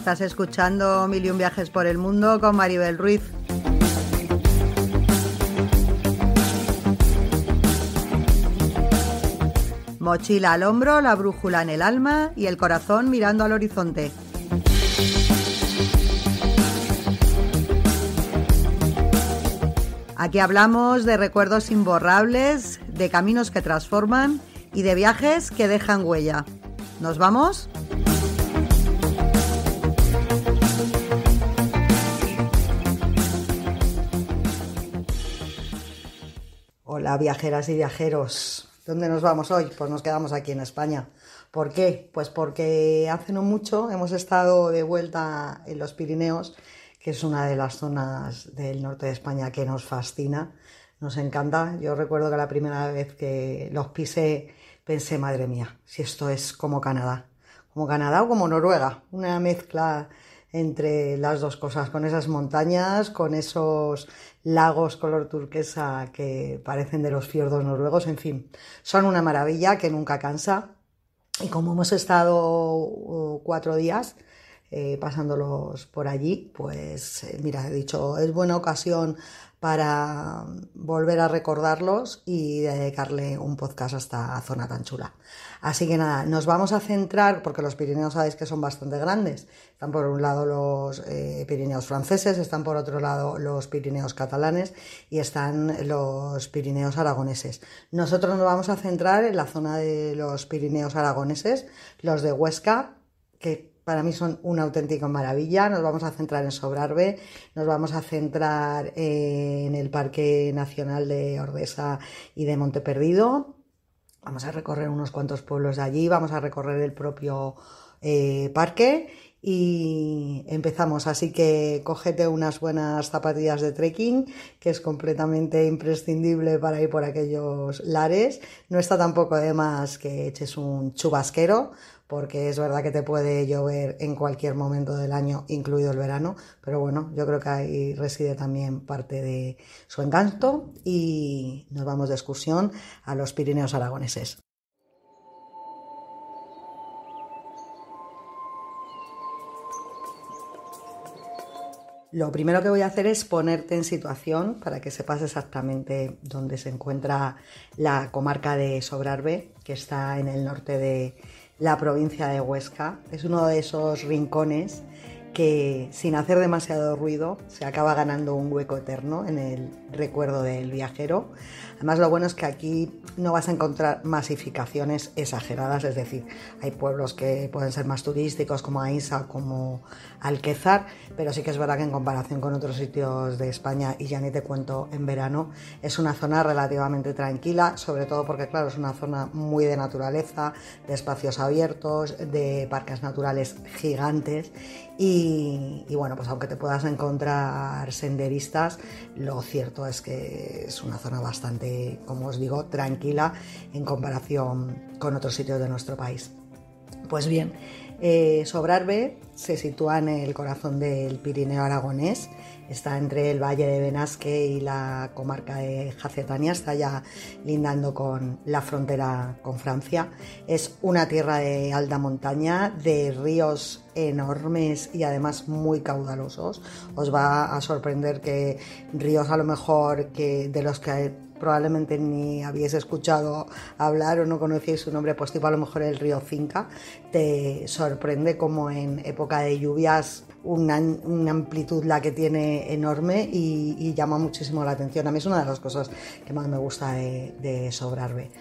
Estás escuchando Mil y un viajes por el mundo con Maribel Ruiz. Mochila al hombro, la brújula en el alma y el corazón mirando al horizonte. Aquí hablamos de recuerdos imborrables, de caminos que transforman y de viajes que dejan huella. ¿Nos vamos? Hola viajeras y viajeros. ¿Dónde nos vamos hoy? Pues nos quedamos aquí en España. ¿Por qué? Pues porque hace no mucho hemos estado de vuelta en los Pirineos, que es una de las zonas del norte de España que nos fascina, nos encanta. Yo recuerdo que la primera vez que los pisé pensé, madre mía, si esto es como Canadá o como Noruega, una mezcla entre las dos cosas, con esas montañas, con esos lagos color turquesa que parecen de los fiordos noruegos, en fin, son una maravilla que nunca cansa. Y como hemos estado 4 días pasándolos por allí, pues mira, he dicho, es buena ocasión para volver a recordarlos y dedicarle un podcast a esta zona tan chula. Así que nada, nos vamos a centrar, porque los Pirineos sabéis que son bastante grandes. Están por un lado los Pirineos franceses, están por otro lado los Pirineos catalanes y están los Pirineos aragoneses. Nosotros nos vamos a centrar en la zona de los Pirineos aragoneses, los de Huesca, que para mí son una auténtica maravilla. Nos vamos a centrar en Sobrarbe, nos vamos a centrar en el Parque Nacional de Ordesa y de Monteperdido. Vamos a recorrer unos cuantos pueblos de allí, vamos a recorrer el propio parque y empezamos. Así que cógete unas buenas zapatillas de trekking, que es completamente imprescindible para ir por aquellos lares. No está tampoco de más que eches un chubasquero, porque es verdad que te puede llover en cualquier momento del año, incluido el verano, pero bueno, yo creo que ahí reside también parte de su encanto y nos vamos de excursión a los Pirineos aragoneses. Lo primero que voy a hacer es ponerte en situación para que sepas exactamente dónde se encuentra la comarca de Sobrarbe, que está en el norte de la provincia de Huesca. Es uno de esos rincones que, sin hacer demasiado ruido, se acaba ganando un hueco eterno en el recuerdo del viajero. Además, lo bueno es que aquí no vas a encontrar masificaciones exageradas, es decir, hay pueblos que pueden ser más turísticos como Aínsa, como Alquezar, pero sí que es verdad que en comparación con otros sitios de España, y ya ni te cuento en verano, es una zona relativamente tranquila, sobre todo porque, claro, es una zona muy de naturaleza, de espacios abiertos, de parques naturales gigantes y bueno, pues aunque te puedas encontrar senderistas, lo cierto es que es una zona bastante, como os digo, tranquila en comparación con otros sitios de nuestro país. Pues bien, Sobrarbe se sitúa en el corazón del Pirineo aragonés, está entre el Valle de Benasque y la comarca de Jacetania, está ya lindando con la frontera con Francia. Es una tierra de alta montaña, de ríos enormes y además muy caudalosos. Os va a sorprender que ríos a lo mejor que de los que probablemente ni habéis escuchado hablar o no conocéis su nombre, pues tipo a lo mejor el río Cinca, te sorprende como en época de lluvias una amplitud la que tiene enorme y llama muchísimo la atención. A mí es una de las cosas que más me gusta de Sobrarbe.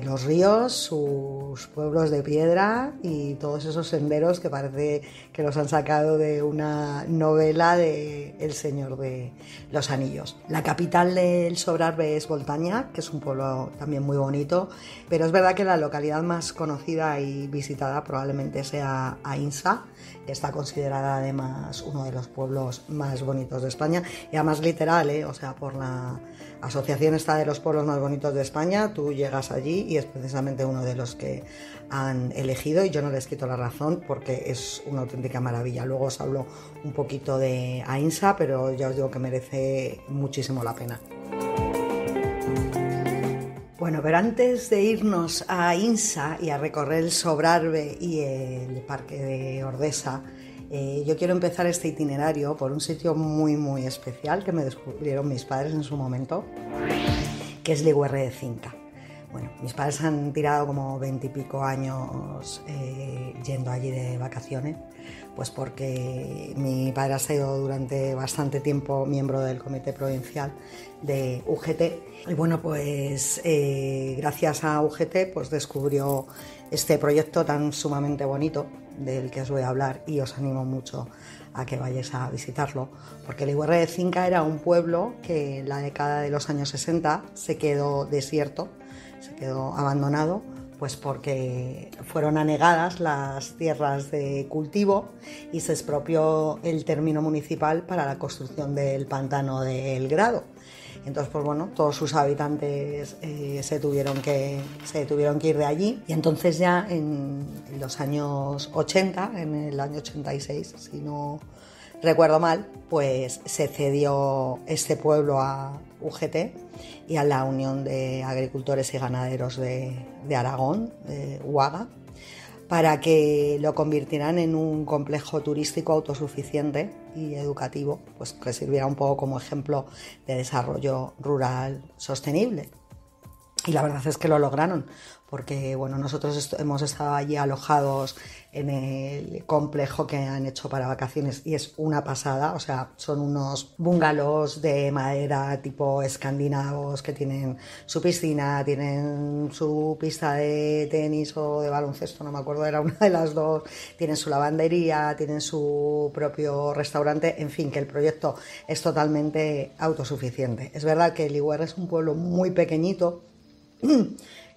Los ríos, sus pueblos de piedra y todos esos senderos que parece que los han sacado de una novela de El Señor de los Anillos. La capital del Sobrarbe es Boltaña, que es un pueblo también muy bonito, pero es verdad que la localidad más conocida y visitada probablemente sea Aínsa, que está considerada además uno de los pueblos más bonitos de España, y además literal, o sea, por la asociación esta de los pueblos más bonitos de España, tú llegas allí y es precisamente uno de los que han elegido, y yo no les quito la razón porque es una auténtica maravilla. Luego os hablo un poquito de Aínsa, pero ya os digo que merece muchísimo la pena. Bueno, pero antes de irnos a Aínsa y a recorrer el Sobrarbe y el Parque de Ordesa Yo quiero empezar este itinerario por un sitio muy muy especial que me descubrieron mis padres en su momento, que es Ligüerre de Cinca. Bueno, mis padres han tirado como 20 y pico años yendo allí de vacaciones, pues porque mi padre ha sido durante bastante tiempo miembro del comité provincial de UGT y bueno, pues gracias a UGT pues descubrió este proyecto tan sumamente bonito del que os voy a hablar y os animo mucho a que vayáis a visitarlo, porque Ligüerre de Cinca era un pueblo que en la década de los años 60 se quedó desierto, se quedó abandonado, pues porque fueron anegadas las tierras de cultivo y se expropió el término municipal para la construcción del pantano del Grado. Entonces, pues bueno, todos sus habitantes se tuvieron que ir de allí y entonces ya en los años 80, en el año 86, si no recuerdo mal, pues se cedió este pueblo a UGT y a la Unión de Agricultores y Ganaderos de Aragón, UAGA, para que lo convirtieran en un complejo turístico autosuficiente y educativo, pues que sirviera un poco como ejemplo de desarrollo rural sostenible. Y la verdad es que lo lograron, porque bueno, nosotros hemos estado allí alojados en el complejo que han hecho para vacaciones y es una pasada, o sea, son unos bungalows de madera tipo escandinavos que tienen su piscina, tienen su pista de tenis o de baloncesto, no me acuerdo, era una de las dos, tienen su lavandería, tienen su propio restaurante, en fin, que el proyecto es totalmente autosuficiente. Es verdad que Ligüerre es un pueblo muy pequeñito,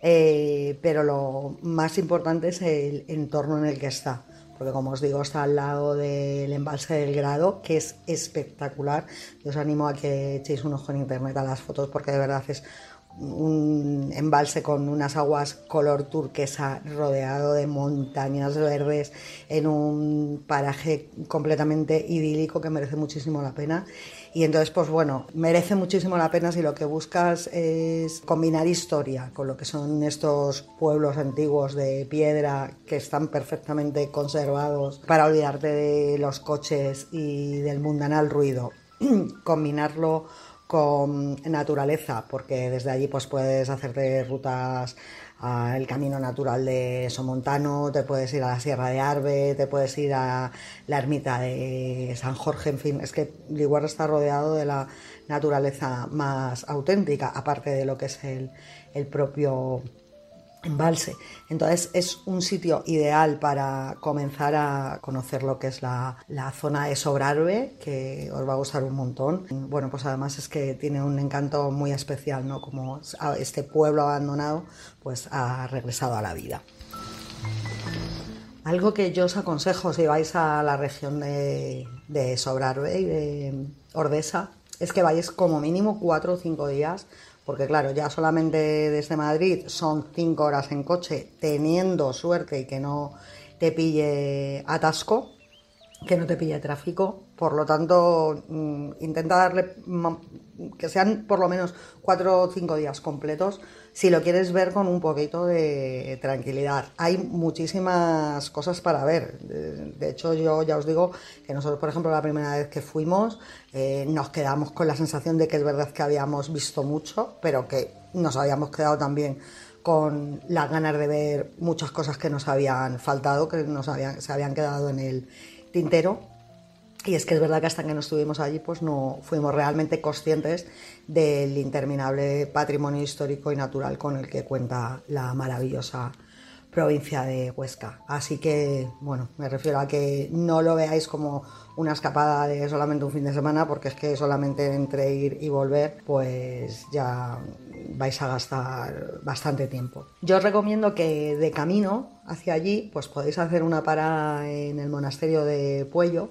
pero lo más importante es el entorno en el que está, porque como os digo está al lado del embalse del Grado, que es espectacular. Yo os animo a que echéis un ojo en internet a las fotos, porque de verdad es un embalse con unas aguas color turquesa rodeado de montañas verdes en un paraje completamente idílico que merece muchísimo la pena. Y entonces, pues bueno, merece muchísimo la pena si lo que buscas es combinar historia con lo que son estos pueblos antiguos de piedra que están perfectamente conservados para olvidarte de los coches y del mundanal ruido. Combinarlo con naturaleza, porque desde allí pues puedes hacerte rutas al camino natural de Somontano, te puedes ir a la Sierra de Arbe, te puedes ir a la ermita de San Jorge, en fin, es que Ligüerre está rodeado de la naturaleza más auténtica, aparte de lo que es el propio embalse. Entonces es un sitio ideal para comenzar a conocer lo que es la zona de Sobrarbe, que os va a gustar un montón. Bueno, pues además es que tiene un encanto muy especial, ¿no? Como este pueblo abandonado pues ha regresado a la vida. Algo que yo os aconsejo si vais a la región de Sobrarbe y de Ordesa es que vayáis como mínimo 4 o 5 días, porque claro, ya solamente desde Madrid son 5 horas en coche, teniendo suerte y que no te pille atasco, que no te pille tráfico. Por lo tanto, intenta darle que sean por lo menos 4 o 5 días completos si lo quieres ver con un poquito de tranquilidad. Hay muchísimas cosas para ver. De hecho, yo ya os digo que nosotros, por ejemplo, la primera vez que fuimos nos quedamos con la sensación de que es verdad que habíamos visto mucho, pero que nos habíamos quedado también con las ganas de ver muchas cosas que nos habían faltado, que se habían quedado en el tintero. Y es que es verdad que hasta que no estuvimos allí pues no fuimos realmente conscientes del interminable patrimonio histórico y natural con el que cuenta la maravillosa provincia de Huesca. Así que, bueno, me refiero a que no lo veáis como una escapada de solamente un fin de semana, porque es que solamente entre ir y volver pues ya vais a gastar bastante tiempo. Yo os recomiendo que de camino hacia allí pues podéis hacer una parada en el monasterio de Puello,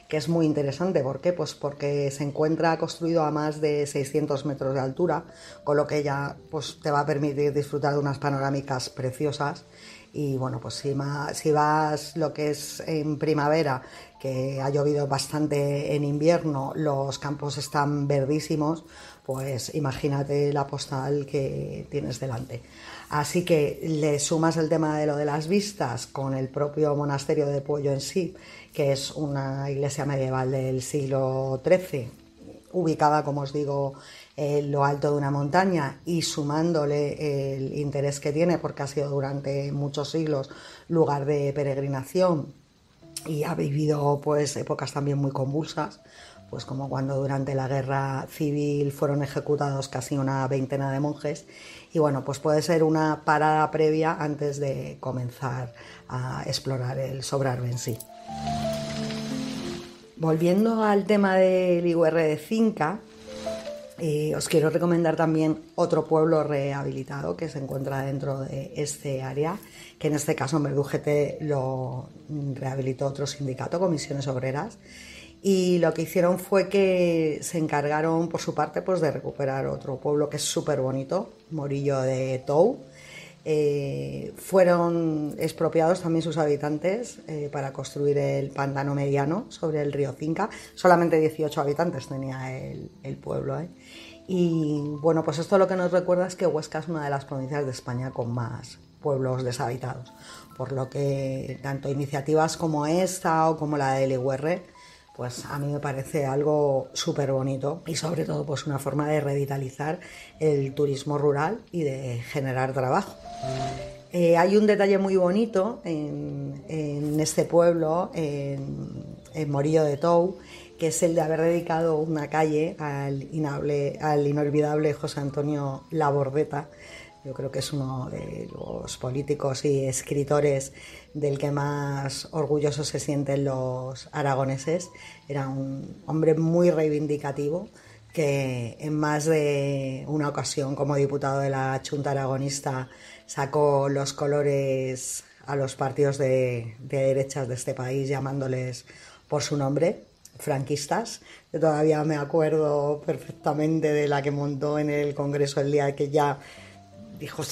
que es muy interesante. ¿Por qué? Pues porque se encuentra construido a más de 600 metros de altura, con lo que ya pues, te va a permitir disfrutar de unas panorámicas preciosas. y bueno, pues si vas lo que es en primavera, que ha llovido bastante en invierno, los campos están verdísimos, pues imagínate la postal que tienes delante. Así que le sumas el tema de lo de las vistas con el propio monasterio de Puello en sí, que es una iglesia medieval del siglo XIII, ubicada, como os digo, en lo alto de una montaña, y sumándole el interés que tiene porque ha sido durante muchos siglos lugar de peregrinación y ha vivido pues épocas también muy convulsas, pues como cuando durante la guerra civil fueron ejecutados casi una veintena de monjes, y bueno, pues puede ser una parada previa antes de comenzar a explorar el Sobrarbe en sí. Volviendo al tema del IUR de Cinca, os quiero recomendar también otro pueblo rehabilitado que se encuentra dentro de este área, que en este caso en Verdú-GT lo rehabilitó otro sindicato, Comisiones Obreras, y lo que hicieron fue que se encargaron por su parte pues de recuperar otro pueblo que es súper bonito, Morillo de Tou. Fueron expropiados también sus habitantes para construir el pantano mediano sobre el río Cinca. Solamente 18 habitantes tenía el pueblo, ¿eh? Y bueno, pues esto lo que nos recuerda es que Huesca es una de las provincias de España con más pueblos deshabitados, por lo que tanto iniciativas como esta o como la del IUR, pues a mí me parece algo súper bonito y sobre todo pues una forma de revitalizar el turismo rural y de generar trabajo. Hay un detalle muy bonito en este pueblo, en Morillo de Tou, que es el de haber dedicado una calle al inolvidable José Antonio Labordeta. Yo creo que es uno de los políticos y escritores del que más orgullosos se sienten los aragoneses. Era un hombre muy reivindicativo que en más de una ocasión como diputado de la Chunta Aragonista sacó los colores a los partidos de derechas de este país llamándoles por su nombre, franquistas. Yo todavía me acuerdo perfectamente de la que montó en el Congreso el día que ya dijo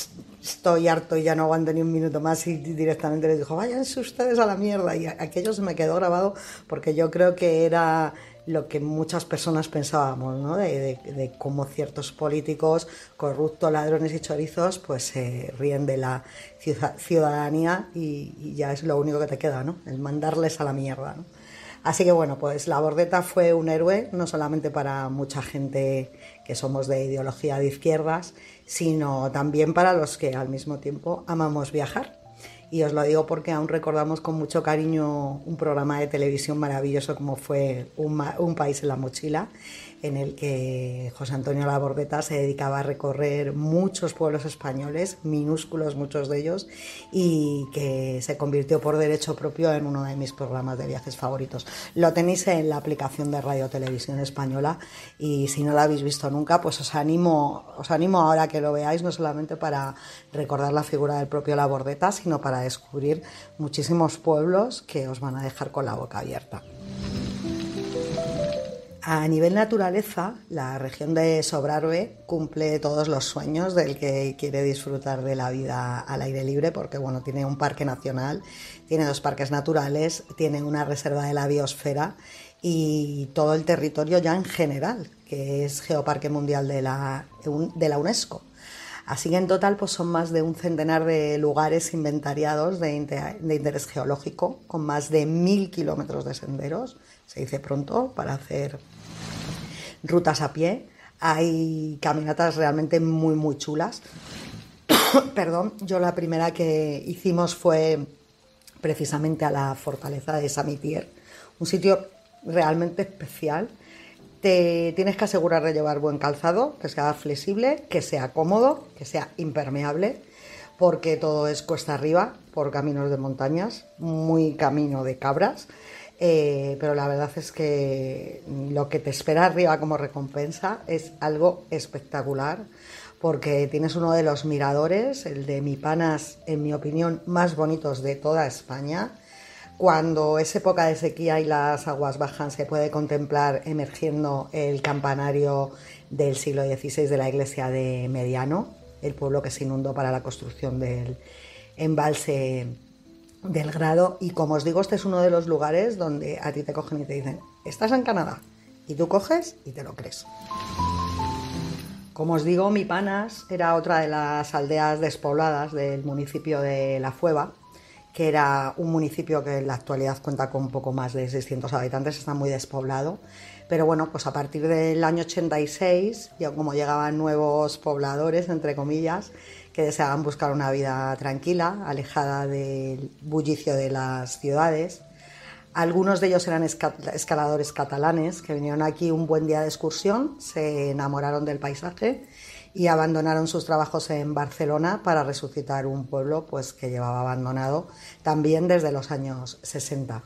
estoy harto y ya no aguanto ni un minuto más, y directamente les dijo váyanse ustedes a la mierda, y aquello se me quedó grabado porque yo creo que era lo que muchas personas pensábamos, ¿no? de cómo ciertos políticos corruptos, ladrones y chorizos pues se ríen de la ciudadanía y ya es lo único que te queda, ¿no? El mandarles a la mierda, ¿no? Así que bueno, pues Labordeta fue un héroe, no solamente para mucha gente que somos de ideología de izquierdas, sino también para los que al mismo tiempo amamos viajar. Y os lo digo porque aún recordamos con mucho cariño un programa de televisión maravilloso como fue Un país en la mochila, en el que José Antonio Labordeta se dedicaba a recorrer muchos pueblos españoles, minúsculos muchos de ellos, y que se convirtió por derecho propio en uno de mis programas de viajes favoritos. Lo tenéis en la aplicación de Radio Televisión Española, y si no lo habéis visto nunca, pues os animo ahora que lo veáis, no solamente para recordar la figura del propio Labordeta, sino para descubrir muchísimos pueblos que os van a dejar con la boca abierta. A nivel naturaleza, la región de Sobrarbe cumple todos los sueños del que quiere disfrutar de la vida al aire libre, porque bueno, tiene un parque nacional, tiene 2 parques naturales, tiene una reserva de la biosfera y todo el territorio ya en general, que es Geoparque Mundial de la UNESCO. Así que en total pues son más de un centenar de lugares inventariados de interés geológico, con más de 1000 kilómetros de senderos, se dice pronto, para hacer rutas a pie. Hay caminatas realmente muy muy chulas. Perdón, yo la primera que hicimos fue precisamente a la fortaleza de Samitier, un sitio realmente especial. Te tienes que asegurar de llevar buen calzado, que sea flexible, que sea cómodo, que sea impermeable, porque todo es cuesta arriba, por caminos de montañas, muy camino de cabras, pero la verdad es que lo que te espera arriba como recompensa es algo espectacular, porque tienes uno de los miradores, el de Mipanas, en mi opinión, más bonitos de toda España. Cuando es época de sequía y las aguas bajan, se puede contemplar emergiendo el campanario del siglo XVI de la iglesia de Mediano, el pueblo que se inundó para la construcción del embalse del Grado. Y como os digo, este es uno de los lugares donde a ti te cogen y te dicen, estás en Canadá, y tú coges y te lo crees. Como os digo, Mipanas era otra de las aldeas despobladas del municipio de La Fueva, que era un municipio que en la actualidad cuenta con un poco más de 600 habitantes, está muy despoblado. Pero bueno, pues a partir del año 86, ya como llegaban nuevos pobladores, entre comillas, que deseaban buscar una vida tranquila, alejada del bullicio de las ciudades. Algunos de ellos eran escaladores catalanes que vinieron aquí un buen día de excursión, se enamoraron del paisaje y abandonaron sus trabajos en Barcelona para resucitar un pueblo pues, que llevaba abandonado también desde los años 60.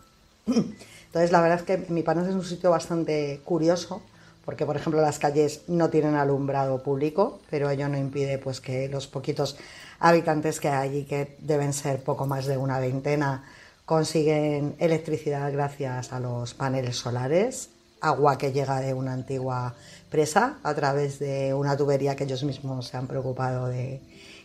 Entonces la verdad es que Mipanas es un sitio bastante curioso porque, por ejemplo, las calles no tienen alumbrado público, pero ello no impide pues, que los poquitos habitantes que hay allí, que deben ser poco más de una veintena, consiguen electricidad gracias a los paneles solares, agua que llega de una antigua presa a través de una tubería que ellos mismos se han preocupado de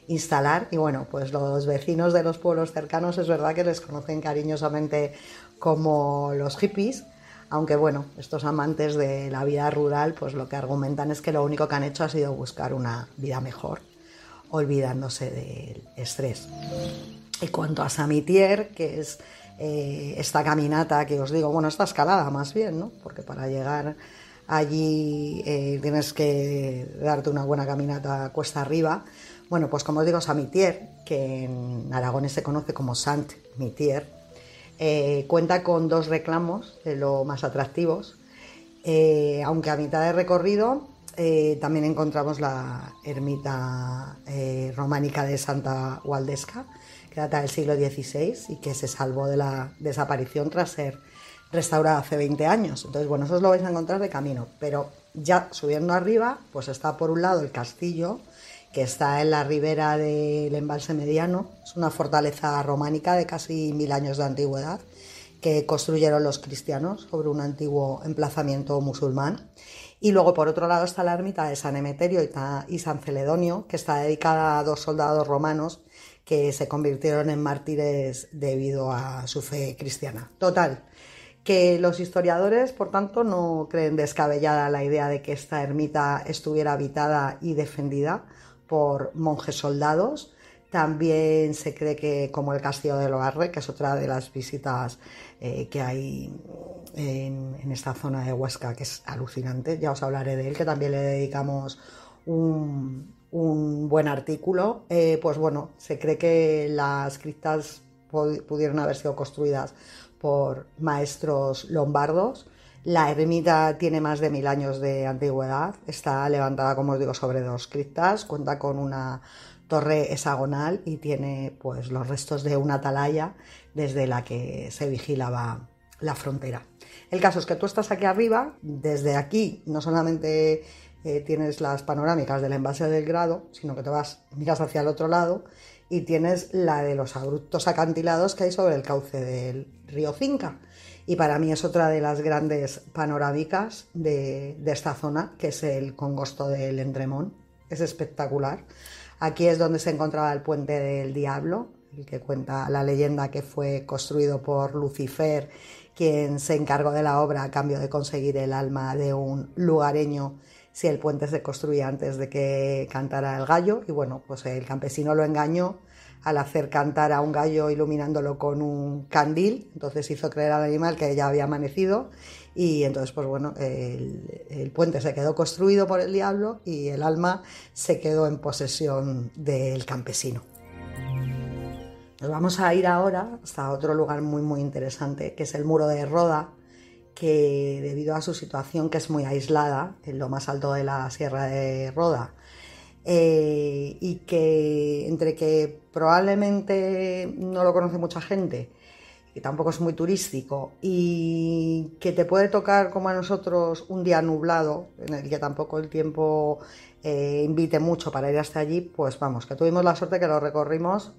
instalar. Y bueno, pues los vecinos de los pueblos cercanos es verdad que les conocen cariñosamente como los hippies, aunque bueno, estos amantes de la vida rural pues lo que argumentan es que lo único que han hecho ha sido buscar una vida mejor, olvidándose del estrés. En cuanto a Samitier, que es esta caminata que os digo, bueno, esta escalada más bien, ¿no? Porque para llegar allí tienes que darte una buena caminata cuesta arriba. Bueno, pues como os digo, Samitier, que en aragonés se conoce como Sant-Mitier, cuenta con 2 reclamos de lo más atractivos, aunque a mitad de recorrido también encontramos la ermita románica de Santa Waldesca, que data del siglo XVI y que se salvó de la desaparición tras ser restaurada hace 20 años. Entonces, bueno, eso os lo vais a encontrar de camino, pero ya subiendo arriba, pues está por un lado el castillo, que está en la ribera del embalse mediano. Es una fortaleza románica de casi 1000 años de antigüedad que construyeron los cristianos sobre un antiguo emplazamiento musulmán. Y luego por otro lado está la ermita de San Emeterio y San Celedonio, que está dedicada a 2 soldados romanos que se convirtieron en mártires debido a su fe cristiana. Total, que los historiadores, por tanto, no creen descabellada la idea de que esta ermita estuviera habitada y defendida por monjes soldados. También se cree que, como el Castillo de Loarre, que es otra de las visitas que hay en esta zona de Huesca, que es alucinante, ya os hablaré de él, que también le dedicamos un buen artículo. Pues bueno, se cree que las criptas pudieron haber sido construidas por maestros lombardos. La ermita tiene más de 1000 años de antigüedad, está levantada, como os digo, sobre 2 criptas, cuenta con una torre hexagonal y tiene pues los restos de una atalaya desde la que se vigilaba la frontera. El caso es que tú estás aquí arriba, desde aquí no solamente tienes las panorámicas del embalse del Grado, sino que miras hacia el otro lado y tienes la de los abruptos acantilados que hay sobre el cauce del río Cinca. Y para mí es otra de las grandes panorámicas de esta zona, que es el congosto del Endremón. Es espectacular. Aquí es donde se encontraba el puente del Diablo, el que cuenta la leyenda que fue construido por Lucifer, quien se encargó de la obra a cambio de conseguir el alma de un lugareño si el puente se construía antes de que cantara el gallo. Y bueno, pues el campesino lo engañó al hacer cantar a un gallo iluminándolo con un candil. Entonces hizo creer al animal que ya había amanecido y entonces pues bueno, el puente se quedó construido por el diablo y el alma se quedó en posesión del campesino. Nos vamos a ir ahora hasta otro lugar muy muy interesante, que es el Muro de Roda, que debido a su situación, que es muy aislada en lo más alto de la Sierra de Roda, y que entre que probablemente no lo conoce mucha gente, que tampoco es muy turístico y que te puede tocar como a nosotros un día nublado en el que tampoco el tiempo invite mucho para ir hasta allí, pues vamos, que tuvimos la suerte que lo recorrimos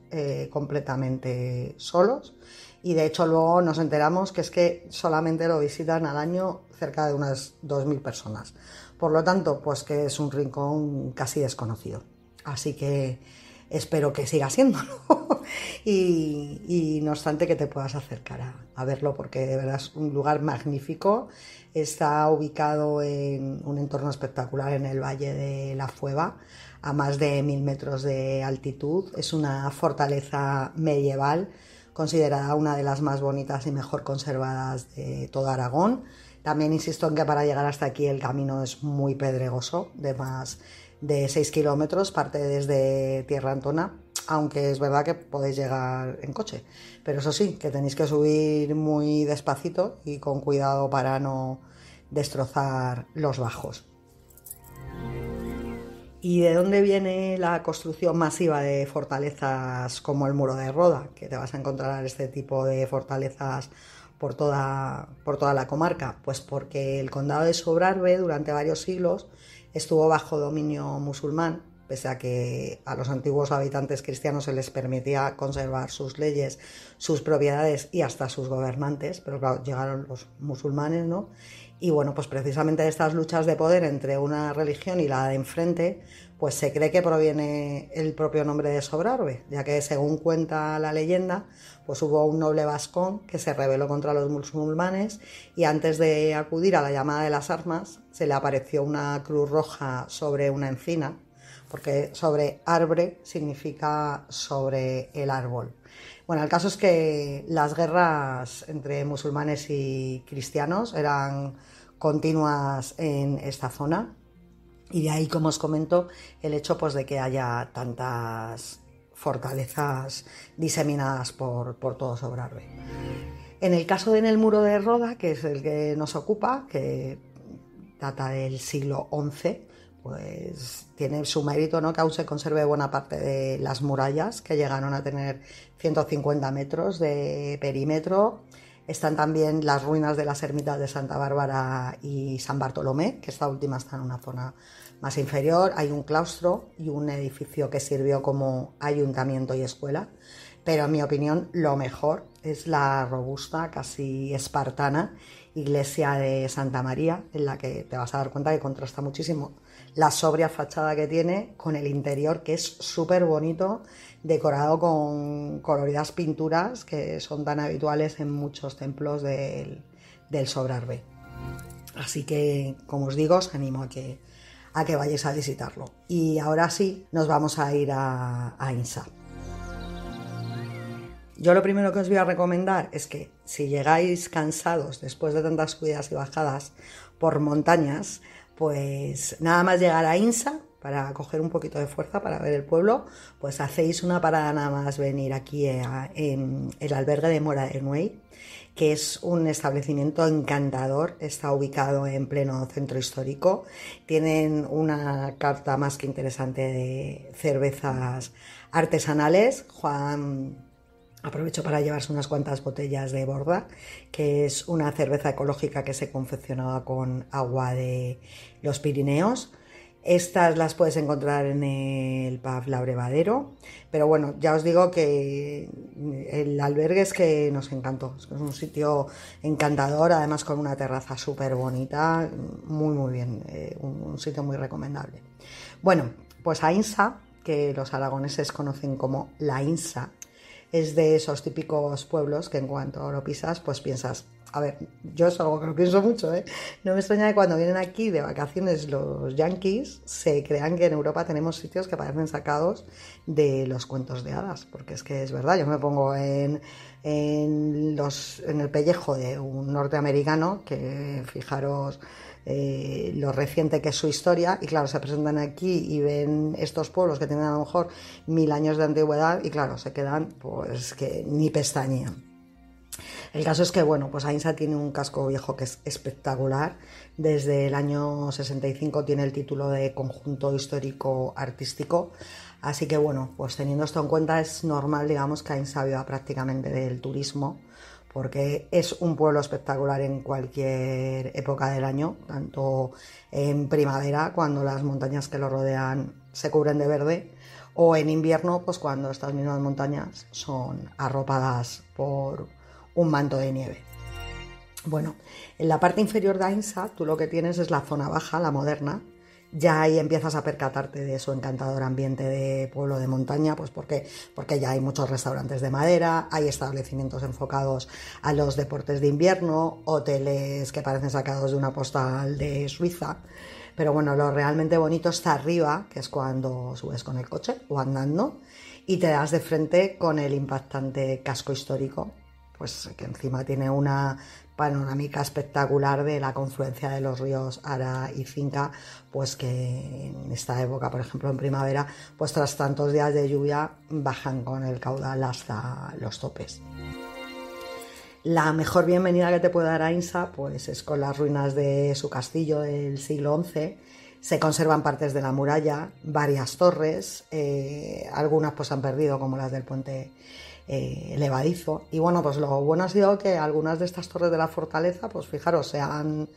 completamente solos. Y de hecho luego nos enteramos que es que solamente lo visitan al año cerca de unas 2000 personas. Por lo tanto, pues que es un rincón casi desconocido. Así que espero que siga siéndolo. y no obstante que te puedas acercar a verlo, porque de verdad es un lugar magnífico. Está ubicado en un entorno espectacular en el Valle de la Fueva, a más de 1000 metros de altitud. Es una fortaleza medieval, considerada una de las más bonitas y mejor conservadas de todo Aragón. También insisto en que para llegar hasta aquí el camino es muy pedregoso, de más de 6 kilómetros, parte desde Tierra Antona, aunque es verdad que podéis llegar en coche, pero eso sí, que tenéis que subir muy despacito y con cuidado para no destrozar los bajos. ¿Y de dónde viene la construcción masiva de fortalezas como el Muro de Roda? Que te vas a encontrar este tipo de fortalezas por toda la comarca. Pues porque el condado de Sobrarbe durante varios siglos estuvo bajo dominio musulmán, pese a que a los antiguos habitantes cristianos se les permitía conservar sus leyes, sus propiedades y hasta sus gobernantes, pero claro, llegaron los musulmanes, ¿no? Y bueno, pues precisamente de estas luchas de poder entre una religión y la de enfrente, pues se cree que proviene el propio nombre de Sobrarbe, ya que según cuenta la leyenda, pues hubo un noble vascón que se rebeló contra los musulmanes y antes de acudir a la llamada de las armas, se le apareció una cruz roja sobre una encina, porque sobre arbre significa sobre el árbol. Bueno, el caso es que las guerras entre musulmanes y cristianos eran continuas en esta zona y de ahí, como os comento, el hecho pues de que haya tantas fortalezas diseminadas por todo Sobrarbe. En el caso de en el Muro de Roda, que es el que nos ocupa, que data del siglo XI, pues tiene su mérito, ¿no?, que aún se conserve buena parte de las murallas, que llegaron a tener 150 metros de perímetro. Están también las ruinas de las ermitas de Santa Bárbara y San Bartolomé, que esta última está en una zona más inferior. Hay un claustro y un edificio que sirvió como ayuntamiento y escuela, pero en mi opinión lo mejor es la robusta, casi espartana iglesia de Santa María, en la que te vas a dar cuenta que contrasta muchísimo la sobria fachada que tiene con el interior, que es súper bonito, decorado con coloridas pinturas que son tan habituales en muchos templos del Sobrarbe. Así que, como os digo, os animo a que vayáis a visitarlo. Y ahora sí, nos vamos a ir a Insa. Yo lo primero que os voy a recomendar es que si llegáis cansados después de tantas subidas y bajadas por montañas, pues nada más llegar a Insa, para coger un poquito de fuerza para ver el pueblo, pues hacéis una parada nada más venir aquí en el albergue de Mora de Nuey, que es un establecimiento encantador, está ubicado en pleno centro histórico, tienen una carta más que interesante de cervezas artesanales. Juan aprovechó para llevarse unas cuantas botellas de Borda, que es una cerveza ecológica que se confeccionaba con agua de los Pirineos. Estas las puedes encontrar en el pub La Brevadero, pero bueno, ya os digo que el albergue es que nos encantó. Es un sitio encantador, además con una terraza súper bonita, muy bien, un sitio muy recomendable. Bueno, pues Ainsa, que los aragoneses conocen como la Insa, es de esos típicos pueblos que en cuanto lo pisas, pues piensas, a ver, yo es algo que lo pienso mucho, ¿eh? No me extraña que cuando vienen aquí de vacaciones los yanquis se crean que en Europa tenemos sitios que parecen sacados de los cuentos de hadas, porque es que es verdad, yo me pongo en el pellejo de un norteamericano, que fijaros lo reciente que es su historia, y claro, se presentan aquí y ven estos pueblos que tienen a lo mejor 1000 años de antigüedad y claro, se quedan pues que ni pestañean. El caso es que, bueno, pues Ainsa tiene un casco viejo que es espectacular. Desde el año 65 tiene el título de conjunto histórico artístico. Así que, bueno, pues teniendo esto en cuenta es normal, digamos, que Ainsa viva prácticamente del turismo, porque es un pueblo espectacular en cualquier época del año, tanto en primavera, cuando las montañas que lo rodean se cubren de verde, o en invierno, pues cuando estas mismas montañas son arropadas por un manto de nieve. Bueno, en la parte inferior de Ainsa tú lo que tienes es la zona baja, la moderna, Ya ahí empiezas a percatarte de su encantador ambiente de pueblo de montaña, pues porque ya hay muchos restaurantes de madera, hay establecimientos enfocados a los deportes de invierno, hoteles que parecen sacados de una postal de Suiza. Pero bueno, lo realmente bonito está arriba, que es cuando subes con el coche o andando y te das de frente con el impactante casco histórico, pues que encima tiene una panorámica espectacular de la confluencia de los ríos Ara y Cinca, pues que en esta época, por ejemplo en primavera, pues tras tantos días de lluvia bajan con el caudal hasta los topes. La mejor bienvenida que te puede dar Ainsa pues es con las ruinas de su castillo del siglo XI. Se conservan partes de la muralla, varias torres, algunas pues han perdido como las del puente levadizo. Y bueno, pues lo bueno ha sido que algunas de estas torres de la fortaleza, pues fijaros, se han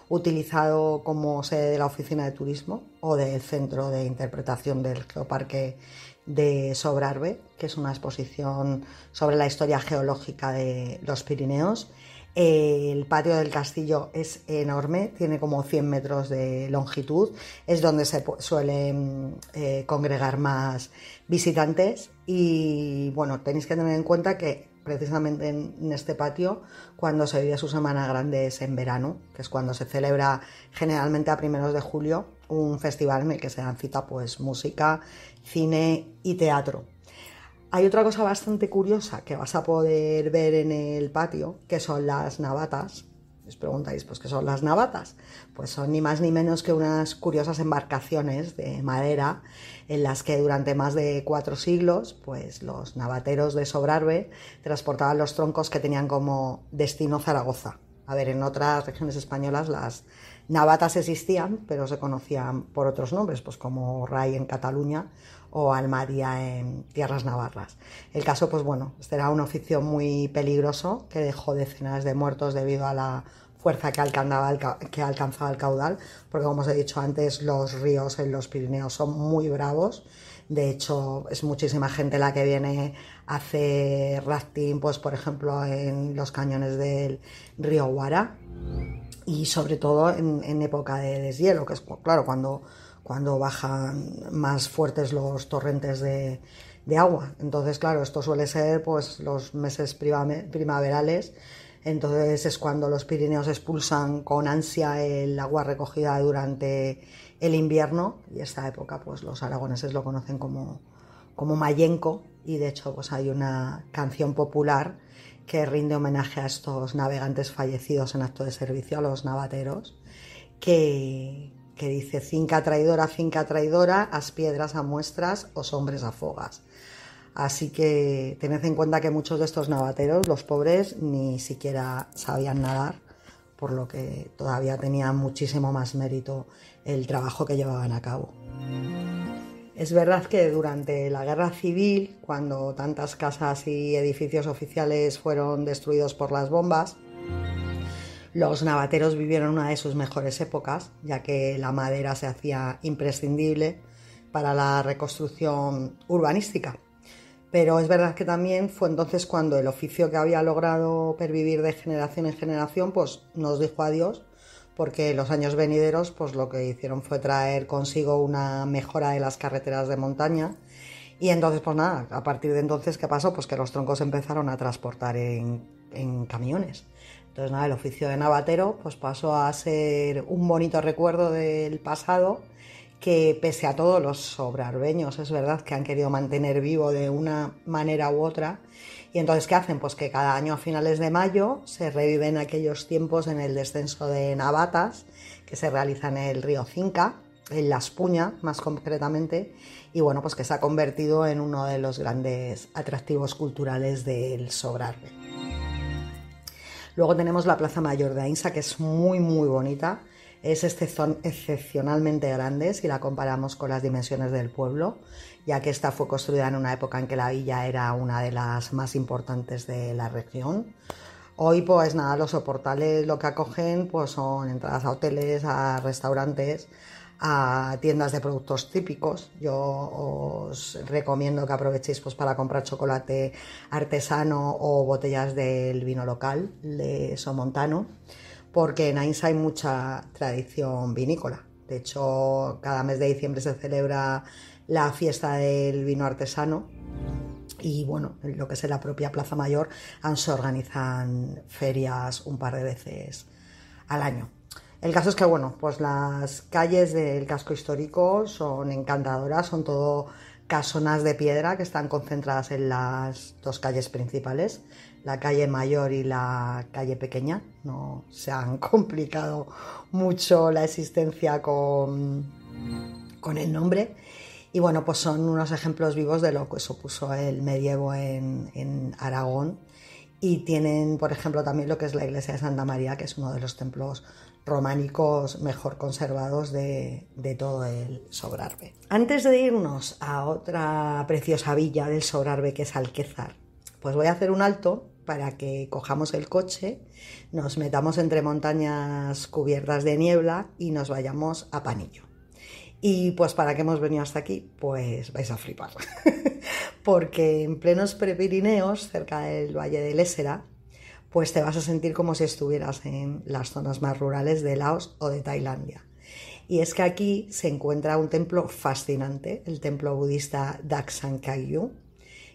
utilizado como sede de la oficina de turismo o del centro de interpretación del Geoparque de Sobrarbe, que es una exposición sobre la historia geológica de los Pirineos. El patio del castillo es enorme, tiene como 100 metros de longitud, es donde se suelen congregar más visitantes y bueno, tenéis que tener en cuenta que precisamente en este patio cuando se vive su semana grande es en verano, que es cuando se celebra generalmente a primeros de julio un festival en el que se dan cita pues música, cine y teatro. Hay otra cosa bastante curiosa que vas a poder ver en el patio, que son las navatas. Os preguntáis, pues, ¿qué son las navatas? Pues son ni más ni menos que unas curiosas embarcaciones de madera en las que durante más de 4 siglos, pues los navateros de Sobrarbe transportaban los troncos que tenían como destino Zaragoza. A ver, en otras regiones españolas las navatas existían, pero se conocían por otros nombres, pues como Ray en Cataluña o Almadia en tierras navarras. El caso, pues bueno, este era un oficio muy peligroso que dejó decenas de muertos debido a la fuerza que alcanzaba el caudal, porque como os he dicho antes, los ríos en los Pirineos son muy bravos. De hecho, es muchísima gente la que viene a hacer rafting, pues por ejemplo en los cañones del río Guara y sobre todo en época de deshielo, que es claro cuando bajan más fuertes los torrentes de agua. Entonces, claro, esto suele ser pues los meses primaverales. Entonces es cuando los Pirineos expulsan con ansia el agua recogida durante el invierno y esta época pues los aragoneses lo conocen como Mayenco y de hecho pues hay una canción popular que rinde homenaje a estos navegantes fallecidos en acto de servicio, a los navateros, que dice: finca traidora, as piedras a muestras, os hombres a fogas. Así que tened en cuenta que muchos de estos navateros, los pobres, ni siquiera sabían nadar, por lo que todavía tenía muchísimo más mérito el trabajo que llevaban a cabo. Es verdad que durante la Guerra Civil, cuando tantas casas y edificios oficiales fueron destruidos por las bombas, los navateros vivieron una de sus mejores épocas, ya que la madera se hacía imprescindible para la reconstrucción urbanística. Pero es verdad que también fue entonces cuando el oficio que había logrado pervivir de generación en generación pues nos dijo adiós, porque los años venideros pues lo que hicieron fue traer consigo una mejora de las carreteras de montaña y entonces pues nada, a partir de entonces ¿qué pasó? Pues que los troncos empezaron a transportar en camiones. Entonces nada, el oficio de navatero pues pasó a ser un bonito recuerdo del pasado que pese a todos los sobrarbeños es verdad que han querido mantener vivo de una manera u otra. Y entonces, ¿qué hacen? Pues que cada año a finales de mayo se reviven aquellos tiempos en el descenso de navatas que se realiza en el río Cinca, en La Espuña más concretamente, y bueno, pues que se ha convertido en uno de los grandes atractivos culturales del Sobrarbe. Luego tenemos la Plaza Mayor de Ainsa, que es muy muy bonita. Es excepcionalmente grande si la comparamos con las dimensiones del pueblo, ya que esta fue construida en una época en que la villa era una de las más importantes de la región. Hoy pues nada, los soportales lo que acogen pues son entradas a hoteles, a restaurantes, a tiendas de productos típicos. Yo os recomiendo que aprovechéis pues para comprar chocolate artesano o botellas del vino local de Somontano, porque en Ainsa hay mucha tradición vinícola. De hecho, cada mes de diciembre se celebra la fiesta del vino artesano y bueno, en lo que es en la propia Plaza Mayor se organizan ferias un par de veces al año. El caso es que, bueno, pues las calles del casco histórico son encantadoras, son todo casonas de piedra que están concentradas en las dos calles principales, la calle Mayor y la calle Pequeña. No se han complicado mucho la existencia con el nombre. Y bueno, pues son unos ejemplos vivos de lo que supuso el medievo en Aragón. Y tienen, por ejemplo, también lo que es la iglesia de Santa María, que es uno de los templos románicos mejor conservados de todo el Sobrarbe. Antes de irnos a otra preciosa villa del Sobrarbe, que es Alquézar, pues voy a hacer un alto para que cojamos el coche, nos metamos entre montañas cubiertas de niebla y nos vayamos a Panillo. Y pues ¿para qué hemos venido hasta aquí? Pues vais a flipar. Porque en plenos Prepirineos, cerca del Valle del Ésera, pues te vas a sentir como si estuvieras en las zonas más rurales de Laos o de Tailandia. Y es que aquí se encuentra un templo fascinante, el templo budista Daksan Kagyu,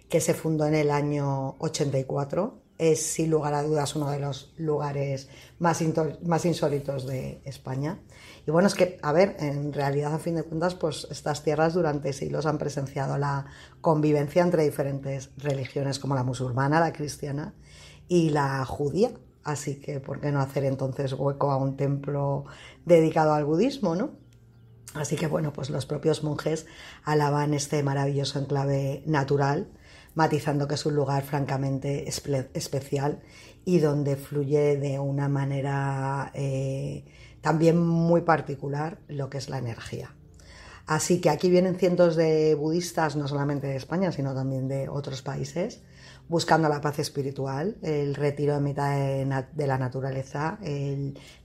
que se fundó en el año 84. Es sin lugar a dudas uno de los lugares más insólitos de España. Y bueno, es que, a ver, en realidad, a fin de cuentas, pues estas tierras durante siglos han presenciado la convivencia entre diferentes religiones como la musulmana, la cristiana y la judía. Así que, ¿por qué no hacer entonces hueco a un templo dedicado al budismo, no? Así que, bueno, pues los propios monjes alaban este maravilloso enclave natural, matizando que es un lugar francamente especial y donde fluye de una manera también muy particular lo que es la energía. Así que aquí vienen cientos de budistas, no solamente de España, sino también de otros países, buscando la paz espiritual, el retiro en mitad de la naturaleza,